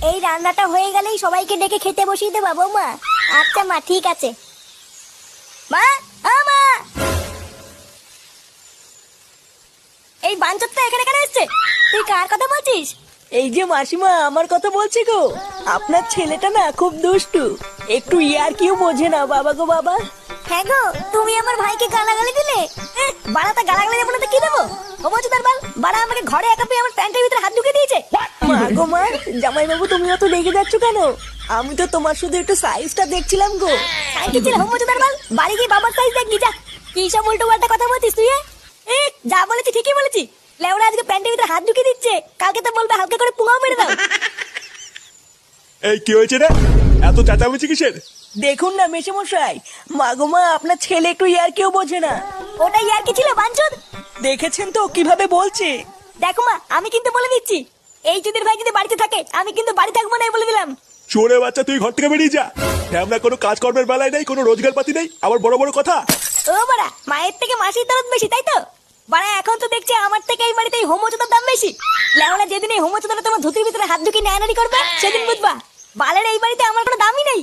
এই রান্নাটা হয়ে গেলেই সবাইকে ডেকে খেতে বসিয়ে দেবা বৌমা। আচ্ছা মা, ঠিক আছে। মা, ও মা, এই বাঞ্চতটা এখানে কেন এসছে? তুই কার কথা বলছিস? এই যে মাসিমা, আমার কথা বলছি গো। আপনার ছেলেটা না খুব দুষ্টু, একটু ইয়ার কিউ বোঝে না বাবা গো বাবা। হ্যাঁ গো, তুমি আমার ভাইকে গালাগালি দিলে। বাড়াটা গালাগালি দেবো না তো কি দেবো? ও বলছো তার বাল, বাড়া আমাকে ঘরে একা পেয়ে আমার প্যান্টের ভিতরে হাত ঢুকে দিয়েছে। মা গো মা, জামাই বাবু তুমি অত রেগে যাচ্ছ কেন? আমি তো তোমার শুধু একটু সাইজটা দেখছিলাম গো। সাইজ ছিল হোম তার বাল, বাড়ি গিয়ে বাবার সাইজ দেখবি যা। কি সব উল্টো পাল্টা কথা বলছিস তুই? যা বলেছি ঠিকই বলেছি। লেওরা আজকে প্যান্টের ভিতরে হাত ঢুকে দিচ্ছে, কালকে তো বলবে হালকা করে পুঙাও মেরে দাও। এই কি হয়েছে রে? এত চেঁচামেচি কিসের? দেখুন না মেশামশাই, মা গো মা, আপনার ছেলে একটু ইয়ার কিউ বোঝে না। ওটাই আর কি ছিল বাঞ্চদ? দেখেছেন তো কিভাবে বলছে। দেখো মা, আমি কিন্তু বলে দিচ্ছি, এই চুদির ভাই যদি বাড়িতে থাকে আমি কিন্তু বাড়ি থাকবো না, বলে দিলাম। চোরে বাচ্চা, তুই ঘর থেকে বেরিয়ে যা। আমরা কোনো কাজকর্মের বেলায় নেই, কোনো রোজগার পাতি নেই, আবার বড় বড় কথা। ও বাড়া, মায়ের থেকে মাসির দরদ বেশি, তাই তো? বাড়া এখন তো দেখছি আমার থেকে এই বাড়িতে হোমোচোদার দাম বেশি। লেওনা যেদিন এই হোমোচোদারা তোমার ধুতির ভিতরে হাত ঢুকিয়ে নেয়ানারি করবে সেদিন বুঝবা বালের এই বাড়িতে আমার কোনো দামই নেই।